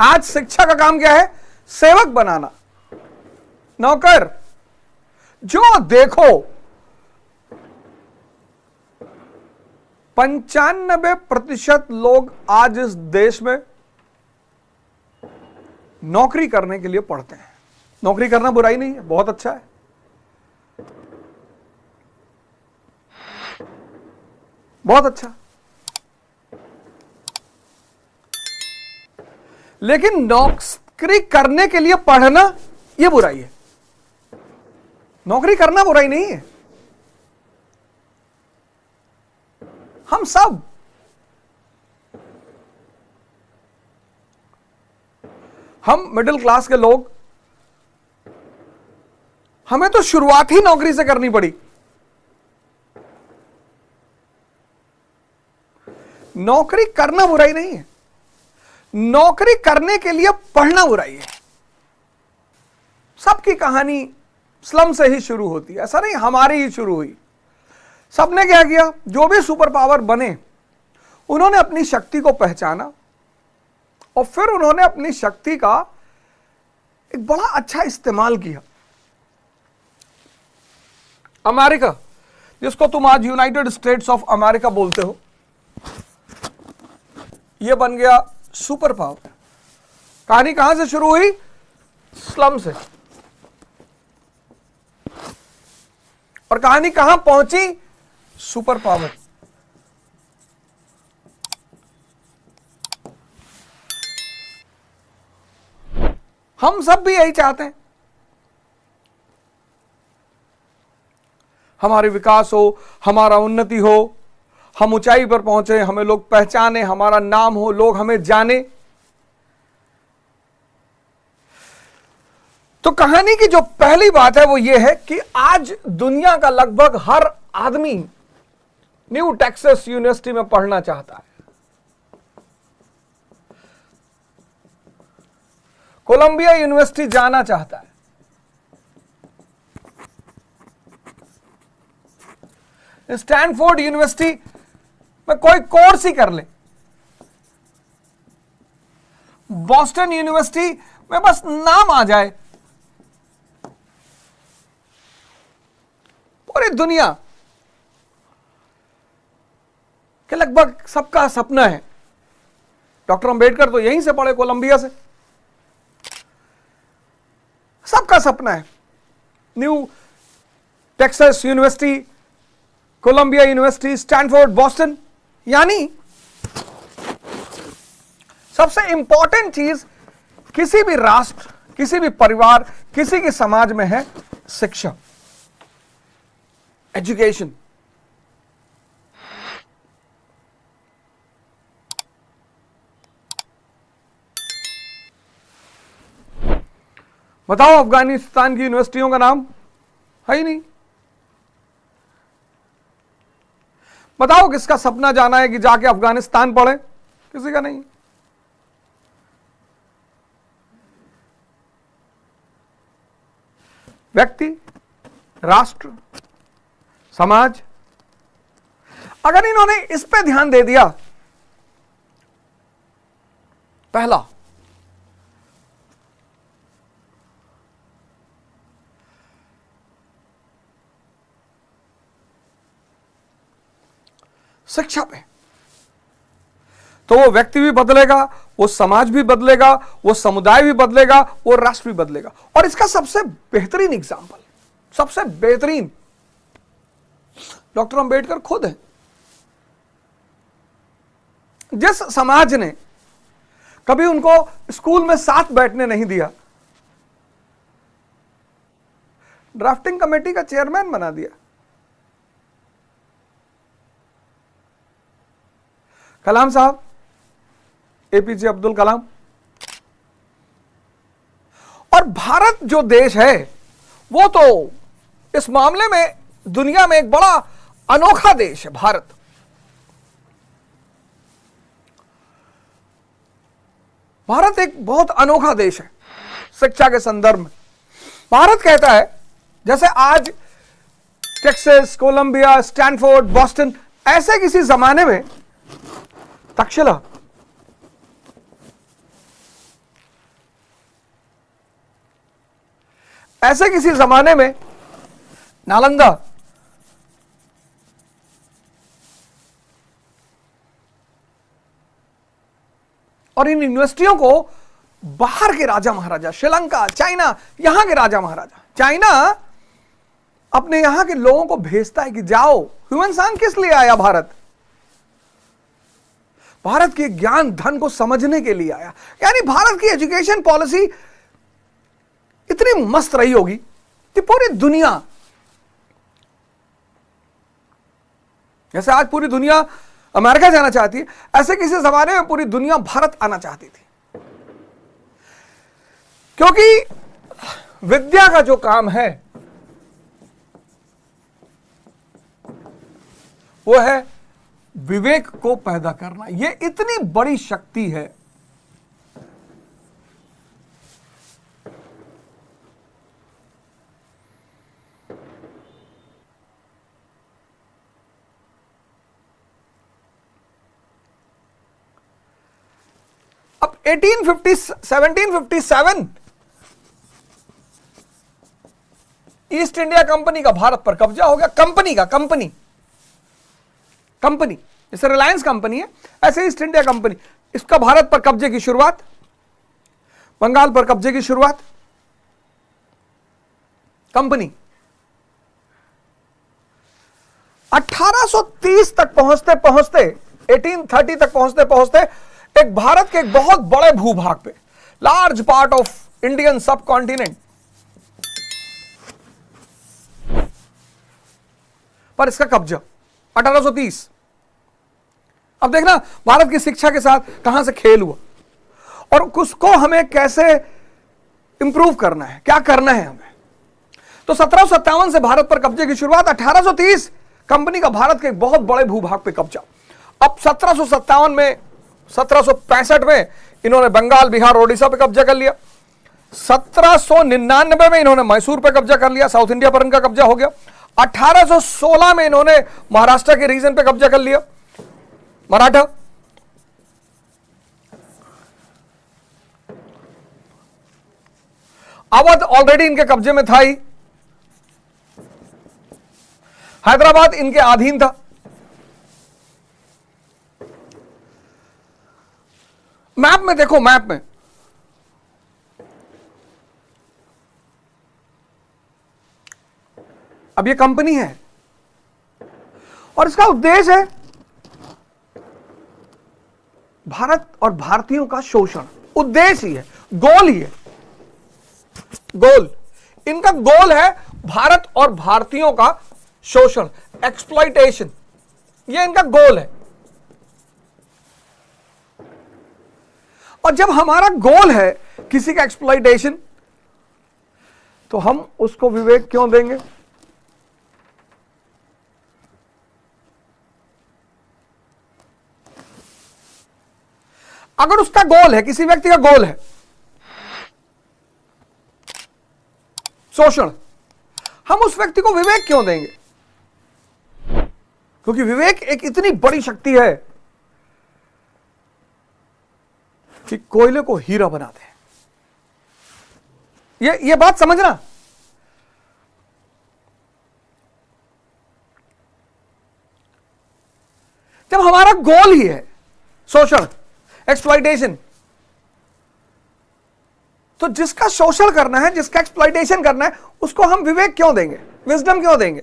आज शिक्षा का काम क्या है? सेवक बनाना, नौकर। जो देखो 95% लोग आज इस देश में नौकरी करने के लिए पढ़ते हैं। नौकरी करना बुराई नहीं है, बहुत अच्छा है, बहुत अच्छा। लेकिन नौकरी करने के लिए पढ़ना यह बुराई है। नौकरी करना बुराई नहीं है। हम मिडिल क्लास के लोग, हमें तो शुरुआत ही नौकरी से करनी पड़ी। नौकरी करना बुराई नहीं है, नौकरी करने के लिए पढ़ना बुराई है। सबकी कहानी स्लम से ही शुरू होती है, ऐसा नहीं हमारी ही शुरू हुई। सबने क्या किया? जो भी सुपर पावर बने, उन्होंने अपनी शक्ति को पहचाना और फिर उन्होंने अपनी शक्ति का एक बड़ा अच्छा इस्तेमाल किया। अमेरिका, जिसको तुम आज यूनाइटेड स्टेट्स ऑफ अमेरिका बोलते हो, यह बन गया सुपर पावर। कहानी कहां से शुरू हुई? स्लम से। और कहानी कहां पहुंची? Super power. हम सब भी यही चाहते हैं, हमारे विकास हो, हमारा उन्नति हो, हम ऊंचाई पर पहुंचे, हमें लोग पहचाने, हमारा नाम हो, लोग हमें जाने। तो कहानी की जो पहली बात है वो ये है कि आज दुनिया का लगभग हर आदमी न्यू टेक्सास यूनिवर्सिटी में पढ़ना चाहता है, कोलंबिया यूनिवर्सिटी जाना चाहता है, स्टैनफोर्ड यूनिवर्सिटी में कोई कोर्स ही कर ले, बॉस्टन यूनिवर्सिटी में बस नाम आ जाए। पूरी दुनिया के लगभग सबका सपना है। डॉक्टर अंबेडकर तो यहीं से पढ़े, कोलंबिया से। सबका सपना है New Texas University, Columbia University, Stanford, Boston. यानी सबसे इंपॉर्टेंट चीज किसी भी राष्ट्र, किसी भी परिवार, किसी के समाज में है शिक्षा, एजुकेशन। बताओ, अफगानिस्तान की यूनिवर्सिटियों का नाम है ही नहीं। बताओ किसका सपना जाना है कि जाके अफगानिस्तान पढ़े? किसी का नहीं। व्यक्ति, राष्ट्र, समाज, अगर इन्होंने इस पे ध्यान दे दिया, पहला, शिक्षा पे, तो वो व्यक्ति भी बदलेगा, वो समाज भी बदलेगा, वो समुदाय भी बदलेगा, वो राष्ट्र भी बदलेगा। और इसका सबसे बेहतरीन एग्जाम्पल, सबसे बेहतरीन डॉक्टर अंबेडकर खुद है। जिस समाज ने कभी उनको स्कूल में साथ बैठने नहीं दिया, ड्राफ्टिंग कमेटी का चेयरमैन बना दिया। कलाम साहब, एपीजे अब्दुल कलाम। और भारत जो देश है वो तो इस मामले में दुनिया में एक बड़ा अनोखा देश है। भारत भारत एक बहुत अनोखा देश है शिक्षा के संदर्भ में। भारत कहता है, जैसे आज टेक्सास, कोलंबिया, स्टैनफोर्ड, बॉस्टन, ऐसे किसी जमाने में तक्षशिला, ऐसे किसी जमाने में नालंदा और इन यूनिवर्सिटियों को बाहर के राजा महाराजा, श्रीलंका, चाइना, यहां के राजा महाराजा, चाइना अपने यहां के लोगों को भेजता है कि जाओ। ह्यूमन किस लिए आया भारत? भारत के ज्ञान धन को समझने के लिए आया। यानी भारत की एजुकेशन पॉलिसी इतनी मस्त रही होगी कि पूरी दुनिया, जैसे आज पूरी दुनिया अमेरिका जाना चाहती है, ऐसे किसी जमाने में पूरी दुनिया भारत आना चाहती थी। क्योंकि विद्या का जो काम है वो है विवेक को पैदा करना। यह इतनी बड़ी शक्ति है। अब 1757 ईस्ट इंडिया कंपनी का भारत पर कब्जा हो गया। कंपनी जैसे रिलायंस कंपनी है, ऐसे ईस्ट इंडिया कंपनी, इसका भारत पर कब्जे की शुरुआत, बंगाल पर कब्जे की शुरुआत, कंपनी 1830 तक पहुंचते 1830 तक पहुंचते एक भारत के एक बहुत बड़े भूभाग पे, लार्ज पार्ट ऑफ इंडियन सब कॉन्टिनेंट पर इसका कब्जा 1830। अब देखना भारत की शिक्षा के साथ कहां से खेल हुआ और उसको हमें कैसे इंप्रूव करना है, क्या करना है हमें। तो 1757 से भारत पर कब्जे की शुरुआत, 1830 कंपनी का भारत के एक बहुत बड़े भूभाग पे कब्जा। अब 1757 में 1765 में इन्होंने बंगाल, बिहार, ओडिशा पे कब्जा कर लिया। 1799 में इन्होंने मैसूर पे कब्जा कर लिया, साउथ इंडिया पर इनका कब्जा हो गया। 1816 में इन्होंने महाराष्ट्र के रीजन पे कब्जा कर लिया, मराठा। अवध ऑलरेडी इनके कब्जे में था ही, हैदराबाद इनके अधीन था। मैप में देखो, मैप में अब ये कंपनी है और इसका उद्देश्य है भारत और भारतीयों का शोषण। उद्देश्य ही है, गोल ही है, गोल इनका गोल है भारत और भारतीयों का शोषण, एक्सप्लॉइटेशन, ये इनका गोल है। और जब हमारा गोल है किसी का एक्सप्लॉइटेशन, तो हम उसको विवेक क्यों देंगे? अगर उसका गोल है, किसी व्यक्ति का गोल है शोषण, हम उस व्यक्ति को विवेक क्यों देंगे? क्योंकि विवेक एक इतनी बड़ी शक्ति है कि कोयले को हीरा बनाते हैं। ये बात समझना। जब हमारा गोल ही है शोषण, एक्सप्लॉइटेशन, तो जिसका शोषण करना है, जिसका एक्सप्लॉइटेशन करना है, उसको हम विवेक क्यों देंगे, विजडम क्यों देंगे?